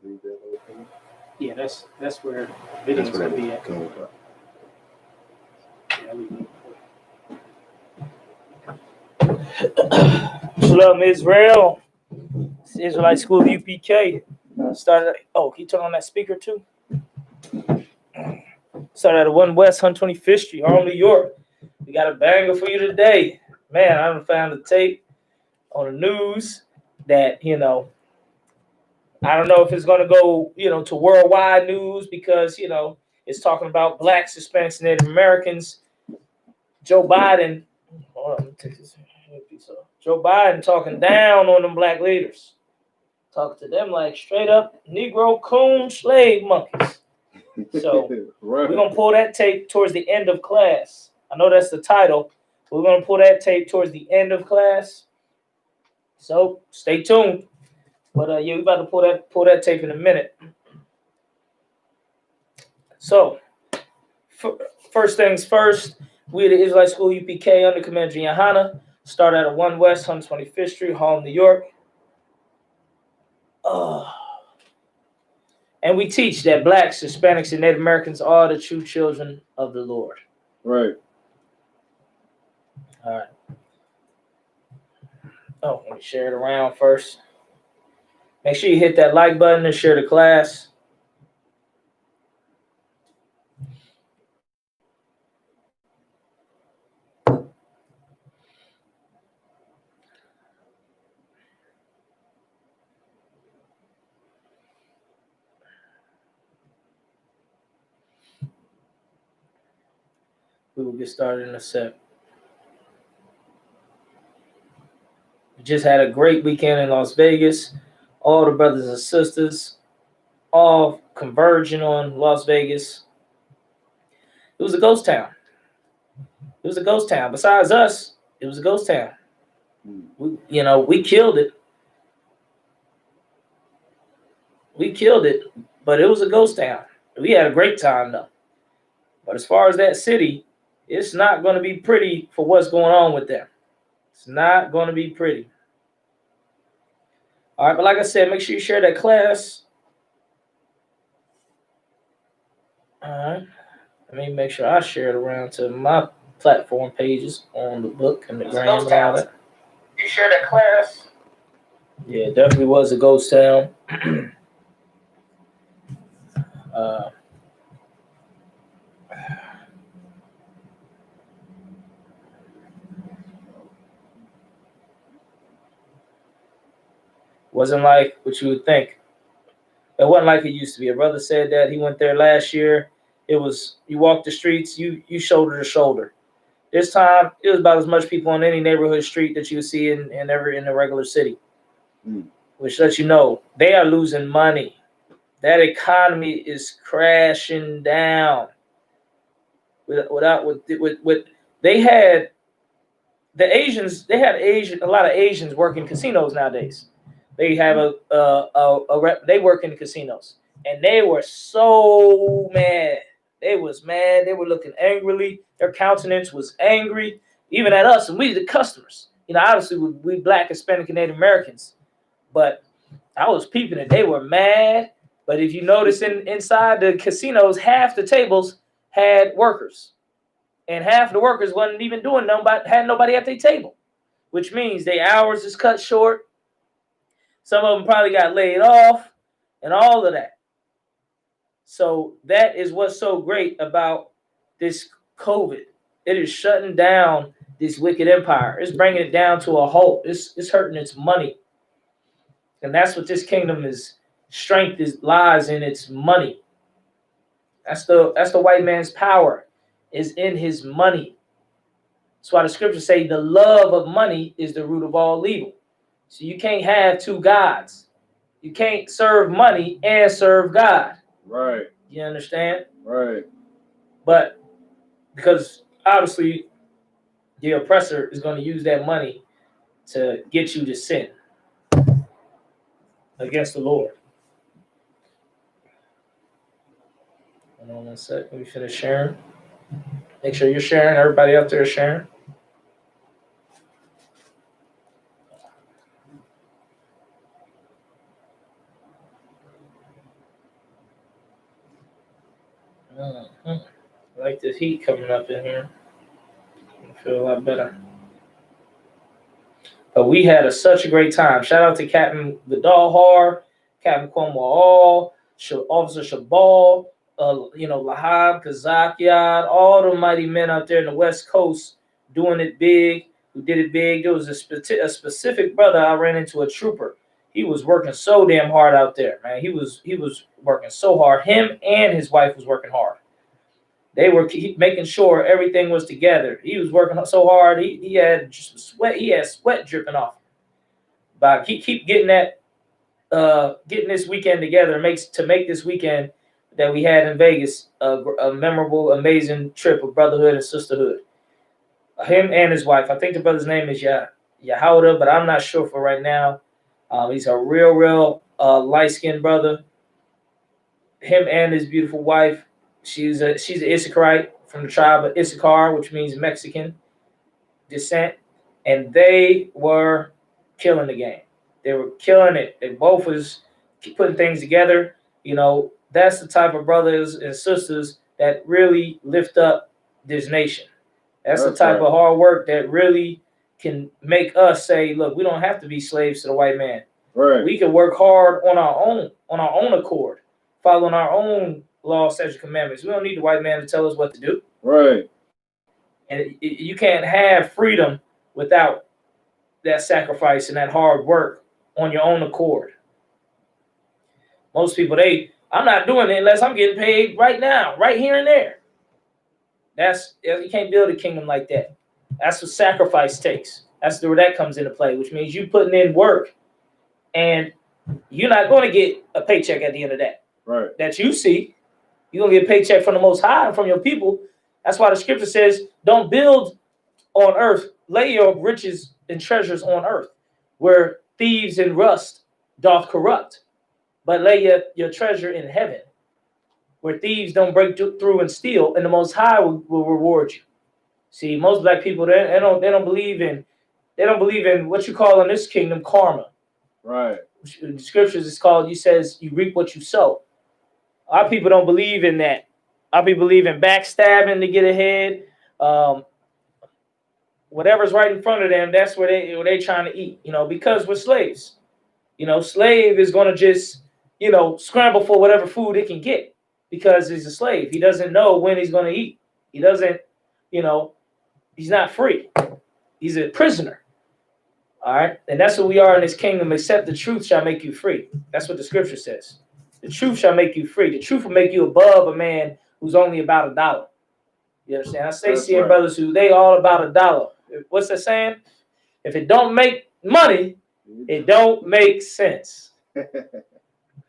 Read that whole thing. Yeah, that's where video's That's where gonna be that at. comes from. Shalom, Israel. It's Israelite School of UPK. Started. Oh, can you turn on that speaker too? Started at 1 West 125th Street, Harlem, New York. We got a banger for you today. Man, I done found a tape on the news that, I don't know if it's going to go, to worldwide news because, it's talking about blacks, Hispanics, and Native Americans. Joe Biden, hold on, let me take this piece off. Joe Biden talking down on them black leaders. Talking to them like straight up Negro coon slave monkeys. So Right. we're going to pull that tape towards the end of class. I know that's the title. We're going to pull that tape towards the end of class. So stay tuned. But yeah, we're about to pull that tape in a minute. So first things first, we at the Israelite School UPK under Commander GEN.YAHANNA start at 1 West 125th Street, Harlem, New York. And we teach that blacks, Hispanics, and Native Americans are the true children of the Lord. Right. All right. Oh, let me share it around first. Make sure you hit that like button and share the class. We will get started in a sec. We just had a great weekend in Las Vegas. All the brothers and sisters, all converging on Las Vegas. It was a ghost town. It was a ghost town. Besides us, it was a ghost town. We killed it. We killed it, but it was a ghost town. We had a great time though. But as far as that city, it's not going to be pretty for what's going on with them. It's not going to be pretty. All right, but like I said, make sure you share that class. All right. Let me make sure I share it around to my platform pages on the book and the gram and all that. You share that class? Yeah, it definitely was a ghost town. Wasn't like what you would think. It wasn't like it used to be. A brother said that he went there last year. It was, you walk the streets, you shoulder to shoulder. This time, it was about as much people on any neighborhood street that you would see in a regular city, which lets you know they are losing money. That economy is crashing down. They had a lot of Asians working casinos nowadays. They have they work in the casinos, and they were so mad. They was mad. They were looking angrily. Their countenance was angry, even at us, and we the customers. Obviously we black, Hispanic, and Native Americans, but I was peeping it. They were mad. But if you notice inside the casinos, half the tables had workers, and half the workers wasn't even doing nobody, had nobody at their table, which means their hours is cut short. Some of them probably got laid off and all of that. So that is what's so great about this COVID. It is shutting down this wicked empire. It's bringing it down to a halt. It's hurting its money. And that's what this kingdom is. Strength lies in its money. That's the white man's power, is in his money. That's why the scriptures say the love of money is the root of all evil. So you can't have two gods. You can't serve money and serve God. Right. You understand? Right. But because obviously the oppressor is going to use that money to get you to sin against the Lord. Hold on one sec. Let me finish sharing. Make sure you're sharing. Everybody out there is sharing. I like this heat coming up in here. I feel a lot better. But we had such a great time. Shout out to Captain Gadalhar, Captain Cornwall, Officer Shabal, Lahab, Kazakiad, all the mighty men out there in the West Coast doing it big, who did it big. There was a specific brother I ran into, a trooper. He was working so damn hard out there, man. He was working so hard. Him and his wife was working hard. They were making sure everything was together. He was working so hard. He had just sweat. He had sweat dripping off. But keep getting that, getting this weekend together to make this weekend that we had in Vegas a memorable, amazing trip of brotherhood and sisterhood. Him and his wife. I think the brother's name is Yahuda, but I'm not sure for right now. He's a real light-skinned brother. Him and his beautiful wife. She's an Israelite from the tribe of Issachar, which means Mexican descent, and they were killing the game. They were killing it. They both was putting things together. That's the type of brothers and sisters that really lift up this nation. That's the type of hard work that really can make us say, look, we don't have to be slaves to the white man. Right. We can work hard on our own accord, following our own law, statutes, commandments. We don't need the white man to tell us what to do. Right. And you can't have freedom without that sacrifice and that hard work on your own accord. Most people, I'm not doing it unless I'm getting paid right now, right here and there. You can't build a kingdom like that. That's what sacrifice takes. That's where that comes into play, which means you putting in work, and you're not going to get a paycheck at the end of that. Right. That you see. You're going to get a paycheck from the Most High and from your people. That's why the scripture says, don't build on earth, lay your riches and treasures on earth, where thieves and rust doth corrupt, but lay your treasure in heaven, where thieves don't break through and steal, and the Most High will reward you. See, most black people, they don't believe in what you call in this kingdom karma. Right. The scriptures is called, you says you reap what you sow. Our people don't believe in that. Our people believe in backstabbing to get ahead. Whatever's right in front of them, that's where they trying to eat. Because we're slaves. Slave is going to just scramble for whatever food it can get because he's a slave. He doesn't know when he's going to eat. He doesn't. He's not free. He's a prisoner. All right, and that's what we are in this kingdom. Except the truth shall make you free. That's what the scripture says. The truth shall make you free. The truth will make you above a man who's only about $1. You understand? I say seeing brothers who they all about $1. What's that saying? If it don't make money, it don't make sense.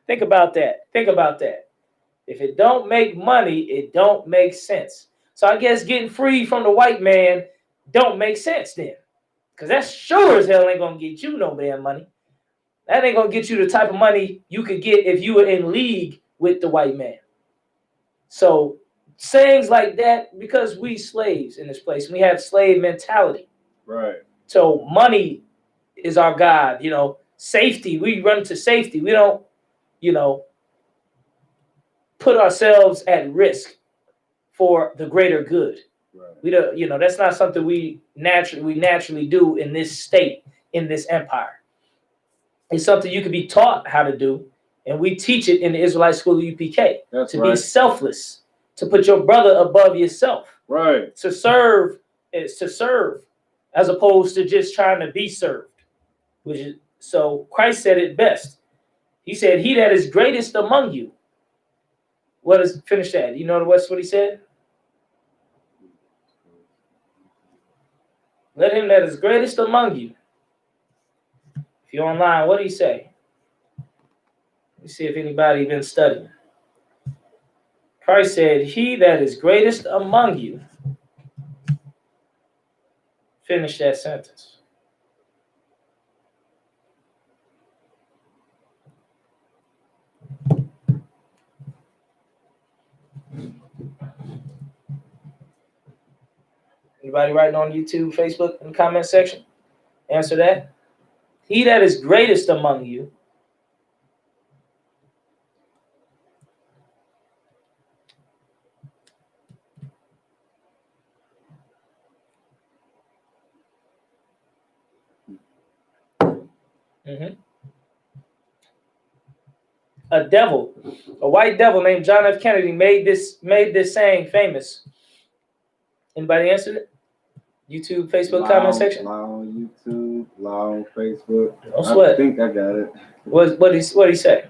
Think about that. If it don't make money, it don't make sense. So I guess getting free from the white man don't make sense then. Because that sure as hell ain't going to get you no damn money. That ain't going to get you the type of money you could get if you were in league with the white man. So sayings like that, because we slaves in this place, we have slave mentality. Right. So money is our God. Safety. We run to safety. We don't, put ourselves at risk for the greater good. Right. We don't, that's not something we naturally do in this state, in this empire. It's something you could be taught how to do, and we teach it in the Israelite school of UPK. That's to right. Be selfless, to put your brother above yourself. Right. To serve is to serve, as opposed to just trying to be served. So Christ said it best. He said, "He that is greatest among you." Finish that? You know what he said? Let him that is greatest among you. If you're online, what did he say? Let me see if anybody been studying. Christ said, "He that is greatest among you." Finish that sentence. Anybody writing on YouTube, Facebook, in the comment section? Answer that. He that is greatest among you. Mm-hmm. A white devil named John F. Kennedy made this saying famous. Anybody answered it? YouTube, Facebook, comment section. Long YouTube, long Facebook. Don't sweat. I think I got it. What he say?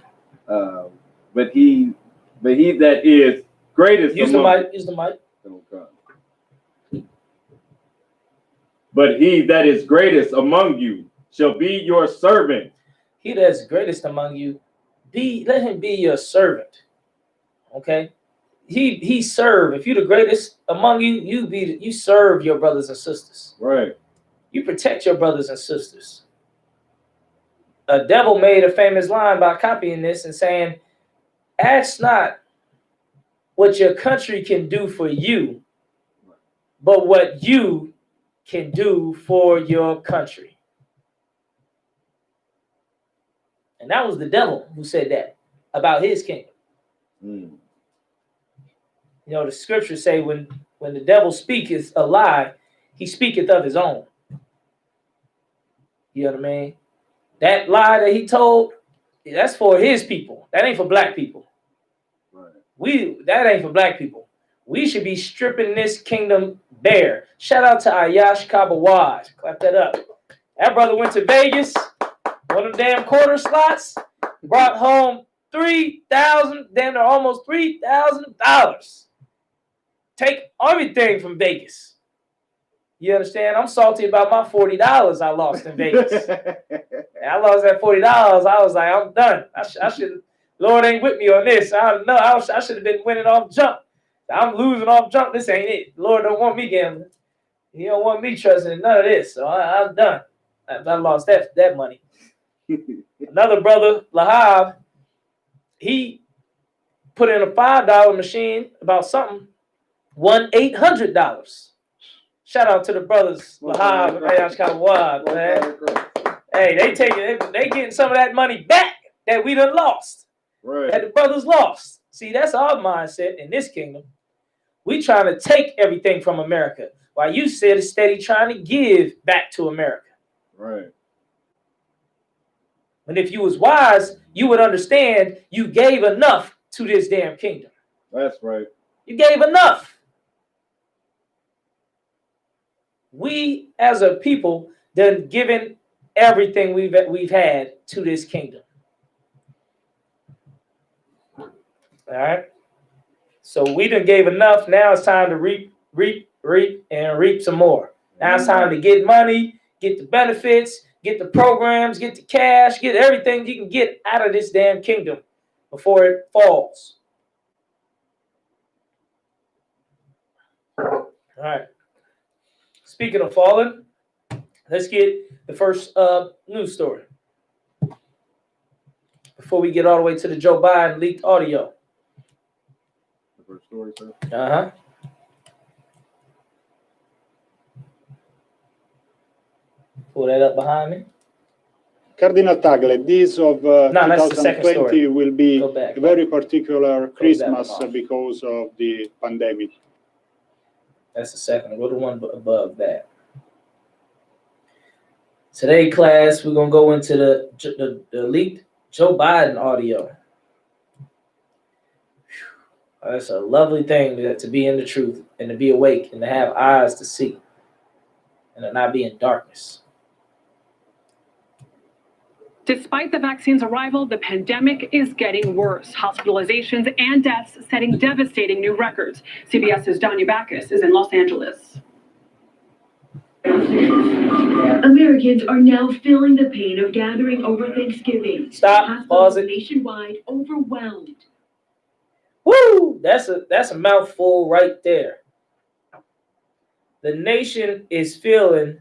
But he that is greatest. Use the mic. Use the mic. But he that is greatest among you shall be your servant. He that is greatest among you, let him be your servant. Okay. He serve. If you're the greatest among you, you serve your brothers and sisters. Right. You protect your brothers and sisters. A devil made a famous line by copying this and saying, ask not what your country can do for you, but what you can do for your country. And that was the devil who said that about his kingdom. You know, the scriptures say when the devil speaketh a lie, he speaketh of his own. You know what I mean? That lie that he told, that's for his people. That ain't for black people. Right. That ain't for black people. We should be stripping this kingdom bare. Shout out to I.S.U.P.K. Clap that up. That brother went to Vegas, one of them damn quarter slots, brought home $3,000, damn near almost $3,000. Take everything from Vegas. You understand? I'm salty about my $40 I lost in Vegas. And I lost that $40. I was like, I'm done. I should. Lord ain't with me on this. I should have been winning off jump. I'm losing off jump. This ain't it. Lord don't want me gambling. He don't want me trusting in none of this. So I'm done. I lost that money. Another brother, Lahab, he put in a $5 machine about something, won $800. Shout out to the brothers, Lahab and I.S.U.P.K, man. Hey, they getting some of that money back that we done lost. Right. That the brothers lost. See, that's our mindset in this kingdom. We trying to take everything from America, while you said it's steady trying to give back to America. Right. And if you was wise, you would understand you gave enough to this damn kingdom. That's right. You gave enough. We as a people done given everything we've had to this kingdom. All right. So we done gave enough. Now it's time to reap, and reap some more. Now it's time to get money, get the benefits, get the programs, get the cash, get everything you can get out of this damn kingdom before it falls. All right. Speaking of falling, let's get the first news story before we get all the way to the Joe Biden leaked audio. The first story, sir? Uh-huh. Pull that up behind me. Cardinal Tagle, this of 2020 will be a very particular Christmas because of the pandemic. That's the second. Go to one above that. Today, class, we're going to go into the leaked Joe Biden audio. That's a lovely thing to be in the truth and to be awake and to have eyes to see and to not be in darkness. Despite the vaccine's arrival, the pandemic is getting worse. Hospitalizations and deaths setting devastating new records. CBS's GEN.YAHANNA is in Los Angeles. Americans are now feeling the pain of gathering over Thanksgiving. Stop. Pause it. Nationwide overwhelmed. Woo! That's a mouthful right there. The nation is feeling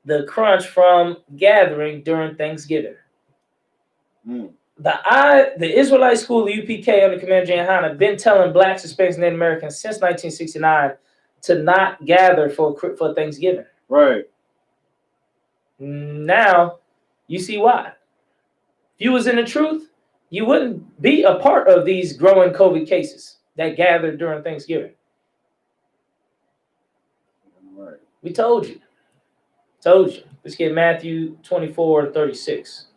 the crunch from gathering during Thanksgiving. The Israelite school, the UPK, under Commander GEN.YAHANNA, been telling blacks, Hispanics, and Native Americans since 1969 to not gather for Thanksgiving. Right. Now, you see why. If you was in the truth, you wouldn't be a part of these growing COVID cases that gathered during Thanksgiving. Right. We told you. Told you. Let's get Matthew 24:36.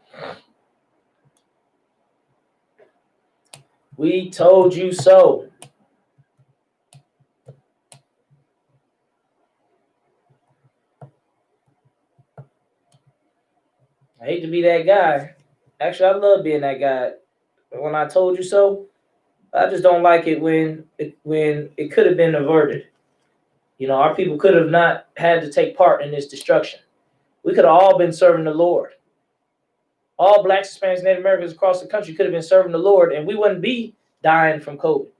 We told you so. I hate to be that guy. Actually, I love being that guy. When I told you so, I just don't like it when it could have been averted. You know, our people could have not had to take part in this destruction. We could have all been serving the Lord. All Blacks, Hispanics, Native Americans across the country could have been serving the Lord, and we wouldn't be dying from COVID.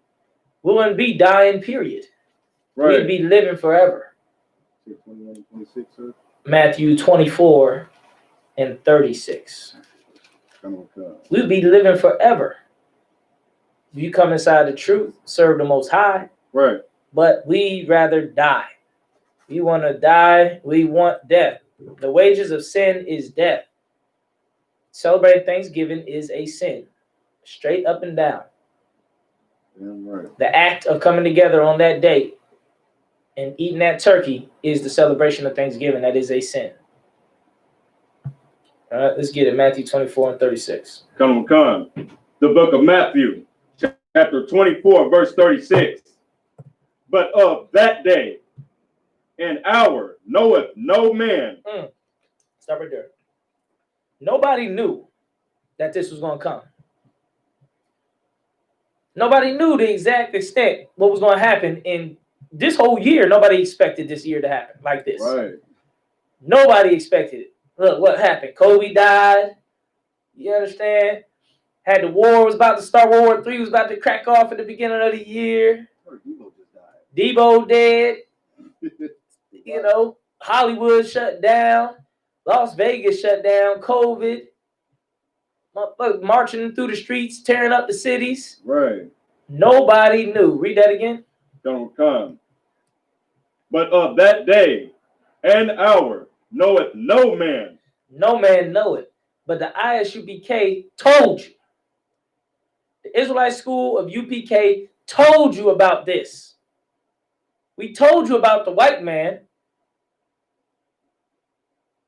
We wouldn't be dying, period. Right. We'd be living forever. 21, 26, sir. Matthew 24:36. We'd be living forever. You come inside the truth, serve the Most High. Right. But we rather die. We want to die. We want death. The wages of sin is death. Celebrating Thanksgiving is a sin. Straight up and down. Yeah, right. The act of coming together on that day and eating that turkey is the celebration of Thanksgiving. That is a sin. All right, let's get it. Matthew 24:36. Come on. The book of Matthew, chapter 24, verse 36. But of that day and hour knoweth no man. Stop right there. Nobody knew that this was going to come. Nobody knew the exact extent what was going to happen in this whole year. Nobody expected this year to happen like this. Right. Nobody expected it. Look what happened. Kobe died. You understand? Had the war was about to start. World War III was about to crack off at the beginning of the year. Debo just died. Debo dead. You know, Hollywood shut down. Las Vegas shut down. COVID. Marching through the streets, tearing up the cities. Right. Nobody knew. Read that again. Don't come. But of that day and hour knoweth no man. No man knoweth. But the ISUPK told you. The Israelite School of UPK told you about this. We told you about the white man.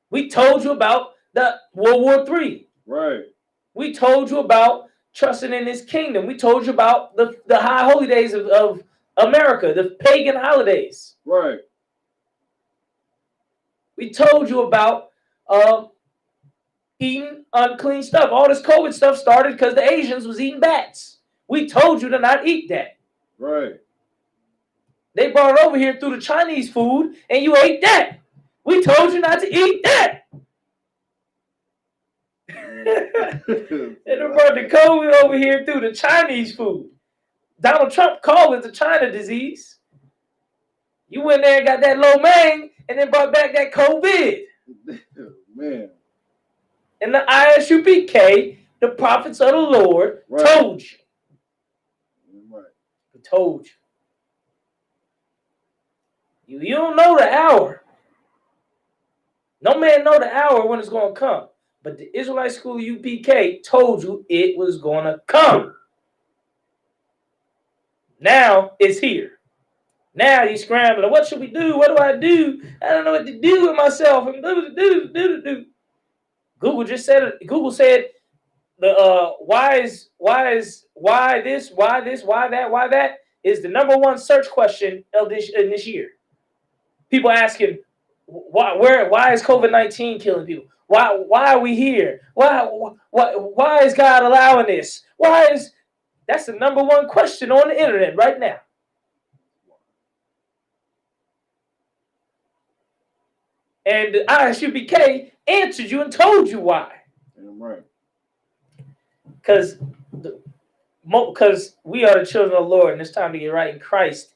We told you about the World War III. Right. We told you about trusting in his kingdom. We told you about the high holy days of America, the pagan holidays. Right. We told you about eating unclean stuff. All this COVID stuff started because the Asians was eating bats. We told you to not eat that. Right. They brought it over here through the Chinese food, and you ate that. We told you not to eat that. And they brought the COVID over here through the Chinese food. Donald Trump called it the China disease. You went there and got that lo mein, and then brought back that COVID. Man. And the ISUPK, the prophets of the Lord, told you. Right. He told you. You don't know the hour. No man know the hour when it's going to come. But the Israelite School UPK told you it was going to come. Now it's here. Now you're scrambling. What should we do? What do I do? I don't know what to do with myself. Google just said it. Google said the why this, why that is the #1 search question of this year. People asking why is COVID-19 killing people? Why are we here? Why is God allowing this? That's the #1 question on the internet right now. And the ISUPK answered you and told you why. Right. Because we are the children of the Lord, and it's time to get right, and Christ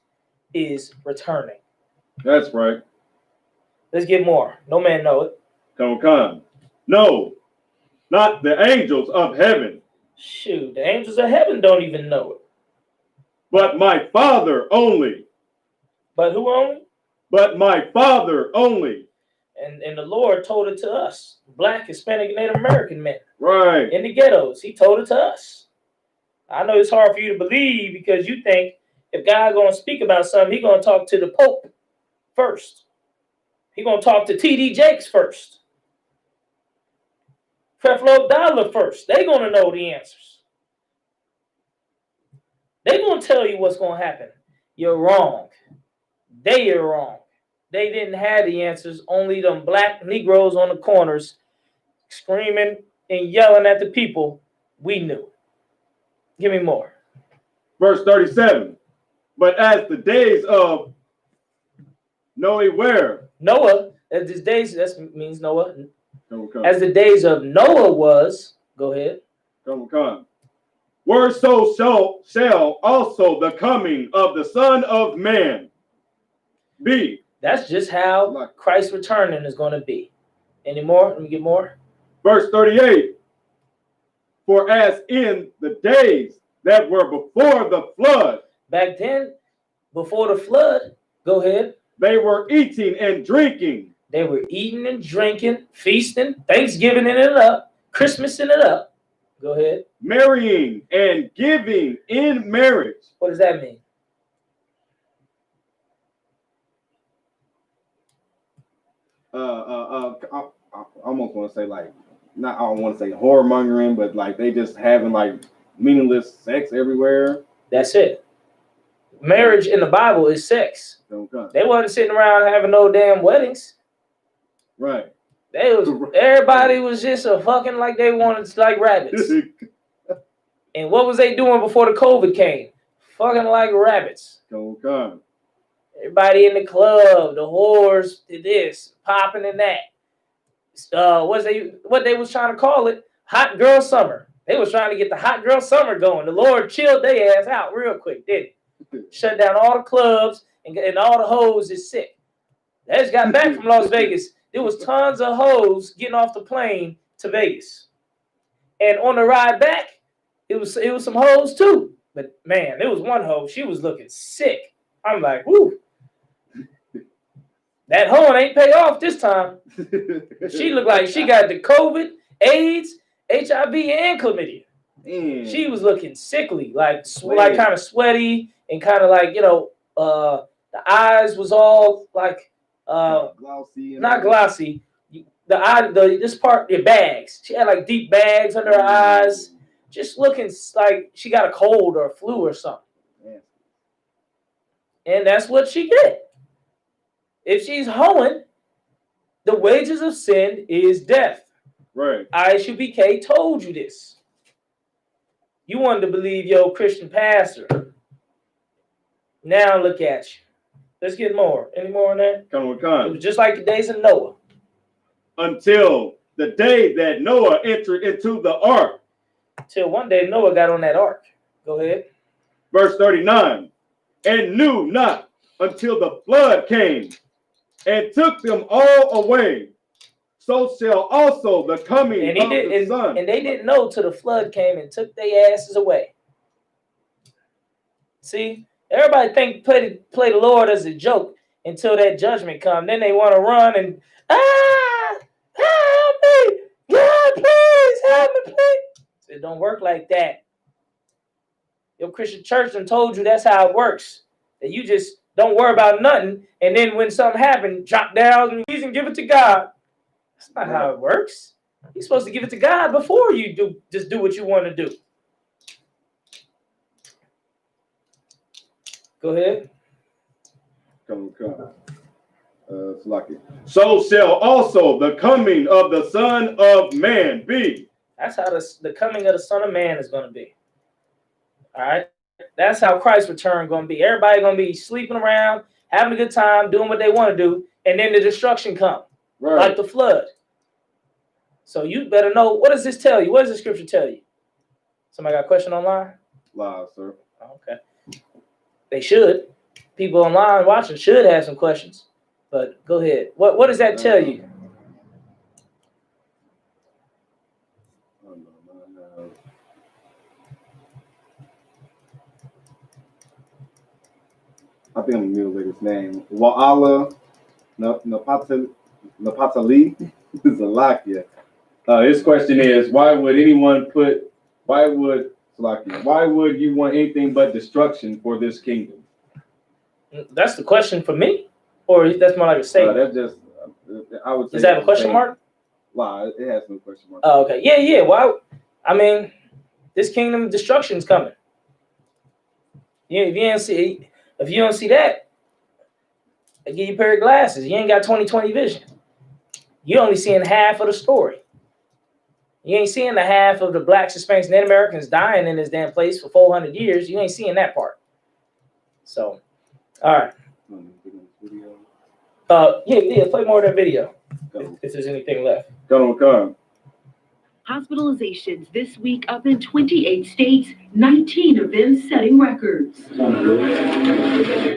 is returning. That's right. Let's get more. No man know it. Come. No, not the angels of heaven. Shoot, the angels of heaven don't even know it. But my Father only. But who only? But my Father only. And the Lord told it to us, Black, Hispanic, and Native American men. Right. In the ghettos. He told it to us. I know it's hard for you to believe because you think if God's going to speak about something, he's going to talk to the Pope first. He gonna talk to T.D. Jakes first. Creflo Dollar first. They gonna know the answers. They gonna tell you what's gonna happen. You're wrong. They are wrong. They didn't have the answers. Only them black Negroes on the corners screaming and yelling at the people. We knew. Give me more. Verse 37. But as the days of Noah were. Noah, as the days, that means Noah. As the days of Noah was, go ahead. Come. Were so shall also the coming of the Son of Man be. That's just how Christ's returning is going to be. Any more? Let me get more. Verse 38. For as in the days that were before the flood. Back then, before the flood, go ahead. They were eating and drinking. They were eating and drinking, feasting, Thanksgiving it up, Christmasing it up. Go ahead. Marrying and giving in marriage. What does that mean? I almost want to say like, not I don't want to say whoremongering, but like they just having like meaningless sex everywhere. That's it. Marriage in the Bible is sex. They wasn't sitting around having no damn weddings. Right. Everybody was just a fucking like they wanted, like rabbits. And what was they doing before the COVID came? Fucking like rabbits. Okay. Everybody in the club, the whores did this, popping and that. What they was trying to call it? Hot girl summer. They was trying to get the hot girl summer going. The Lord chilled their ass out real quick, didn't he? Shut down all the clubs and all the hoes is sick. They just got back from Las Vegas. There was tons of hoes getting off the plane to Vegas. And on the ride back, it was some hoes too. But man, there was one hoe, she was looking sick. I'm like, whoo. That hoe ain't pay off this time. She looked like she got the COVID, AIDS, HIV, and chlamydia. She was looking sickly, like kind of sweaty and kind of like, the eyes was all like glossy. Not glossy. This part, the bags. She had like deep bags under her eyes, just looking like she got a cold or a flu or something. And that's what she get. If she's hoeing, the wages of sin is death. Right. I.S.U.P.K told you this. You wanted to believe your Christian pastor. Now look at you. Let's get more. Any more on that? Come. It was just like the days of Noah. Until the day that Noah entered into the ark. Till one day Noah got on that ark. Go ahead. Verse 39. And knew not until the flood came and took them all away. So shall also the coming of the Son. And they didn't know till the flood came and took their asses away. See, everybody play the Lord as a joke until that judgment comes. Then they want to run and help me, God, please help me, please. It don't work like that. Your Christian church done told you that's how it works. That you just don't worry about nothing, and then when something happens, drop down and give it to God. That's not how it works. You're supposed to give it to God before you do what you want to do. Go ahead. Come. So shall also the coming of the Son of Man be. That's how the coming of the Son of Man is going to be. All right? That's how Christ's return going to be. Everybody going to be sleeping around, having a good time, doing what they want to do, and then the destruction comes, like the flood. So you better know, what does this tell you? What does the scripture tell you? Somebody got a question online? Live, sir. Okay. They should. People online watching should have some questions. But go ahead. What does that tell you? I think I'm gonna mutilate his name. Wa'ala Napatali Zalakia. His question is, why would you want anything but destruction for this kingdom? That's the question for me? Or that's more like a statement? That's just I would say. Does that have a question mark? Wow, it has no question mark. Oh, okay. Yeah. Well, I mean, this kingdom of destruction is coming. Yeah, if you don't see that, I give you a pair of glasses. You ain't got 20/20 vision. You only seeing half of the story. You ain't seeing the half of the blacks, Hispanics, Native Americans dying in this damn place for 400 years. You ain't seeing that part. So, all right. Yeah, play more of that video if there's anything left. Come. Hospitalizations this week up in 28 states, 19 of them setting records.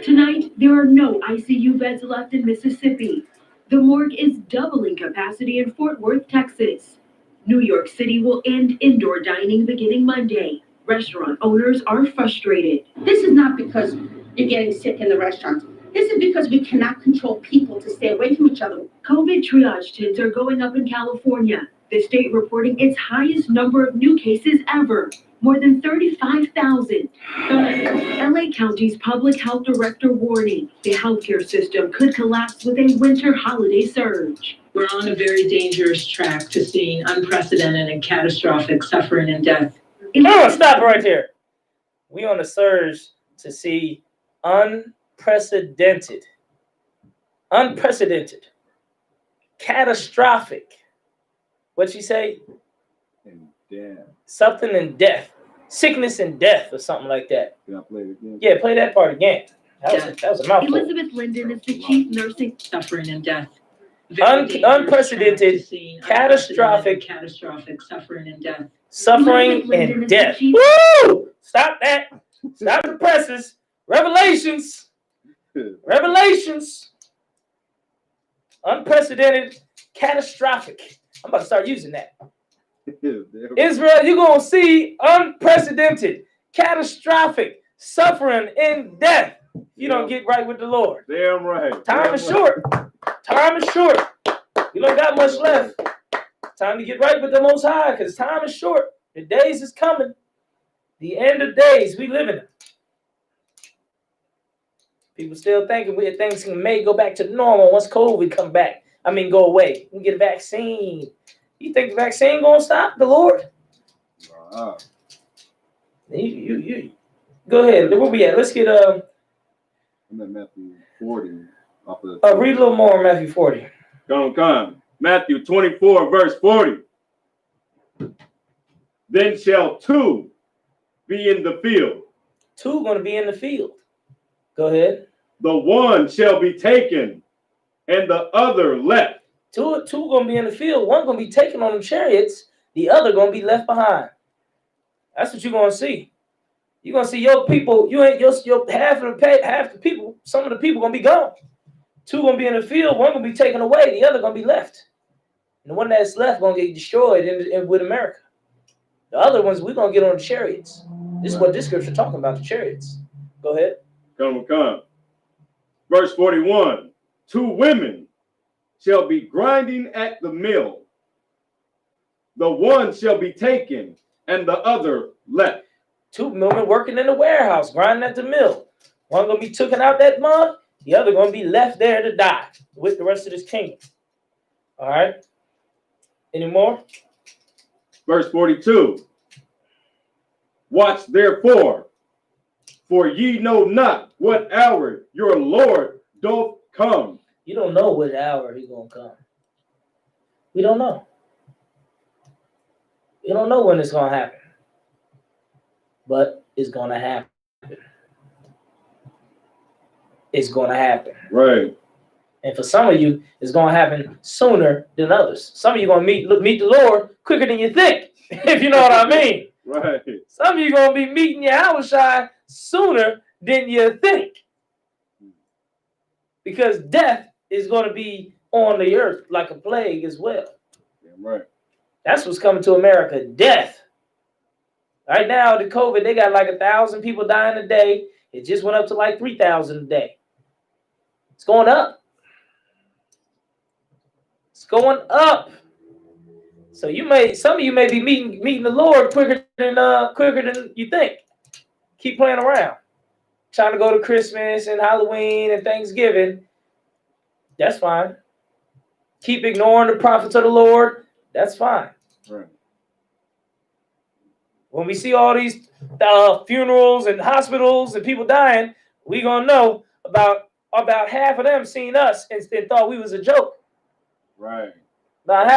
Tonight, there are no ICU beds left in Mississippi. The morgue is doubling capacity in Fort Worth, Texas. New York City will end indoor dining beginning Monday. Restaurant owners are frustrated. This is not because you're getting sick in the restaurants. This is because we cannot control people to stay away from each other. COVID triage tests are going up in California, the state reporting its highest number of new cases ever, more than 35,000. LA County's public health director warning the healthcare system could collapse with a winter holiday surge. We're on a very dangerous track to seeing unprecedented and catastrophic suffering and death. Stop right there. We on a surge to see unprecedented, catastrophic. What'd she say? And death. Something in death, sickness and death, or something like that. Can I play it again? Yeah, play that part again. That was a mouthful. Elizabeth Linden is the chief nursing. Suffering and death. Unprecedented, catastrophic suffering and death. Suffering and death. Woo! Stop that. Stop the presses. Revelations. Unprecedented, catastrophic. I'm about to start using that. Israel, you're going to see unprecedented, catastrophic, suffering and death. You don't get right with the Lord. Damn right. Time is short. You don't got much left. Time to get right with the Most High, because time is short. The days is coming. The end of days, we live in them. People still thinking things may go back to normal once COVID go away. We get a vaccine. You think the vaccine gonna stop the Lord? Wow. You go ahead. Where we at? Let's get I'm at Matthew 40. Read a little more Matthew 40. Come. Matthew 24, verse 40. Then shall two be in the field. Two gonna be in the field. Go ahead. The one shall be taken, and the other left. Two gonna be in the field. One gonna be taken on the chariots. The other gonna be left behind. That's what you're gonna see. You're gonna see your people. You ain't your half the people. Some of the people gonna be gone. Two gonna be in the field. One gonna be taken away. The other gonna be left. And the one that's left gonna get destroyed with America. The other ones we're gonna get on the chariots. This is what this scripture talking about, the chariots. Go ahead. Come. Verse 41. Two women shall be grinding at the mill. The one shall be taken, and the other left. Two women working in the warehouse, grinding at the mill. One gonna be taken out that month. The other gonna be left there to die with the rest of this kingdom. All right. Any more? Verse 42. Watch therefore, for ye know not what hour your Lord doth come. You don't know what hour he's gonna come. We don't know. You don't know when it's gonna happen. But it's gonna happen. It's gonna happen. Right. And for some of you, it's gonna happen sooner than others. Some of you gonna meet the Lord quicker than you think, if you know what I mean. Right. Some of you gonna be meeting Yahushua sooner than you think. Because death is gonna be on the earth like a plague as well. Damn right. That's what's coming to America, death. Right now, the COVID, they got like 1,000 people dying a day. It just went up to like 3,000 a day. It's going up. It's going up. So some of you may be meeting the Lord quicker than you think. Keep playing around. Trying to go to Christmas and Halloween and Thanksgiving. That's fine. keep ignoring the prophets of the Lord, that's fine. Right. When we see all these funerals and hospitals and people dying, we gonna know about half of them seen us and thought we was a joke. Right. About half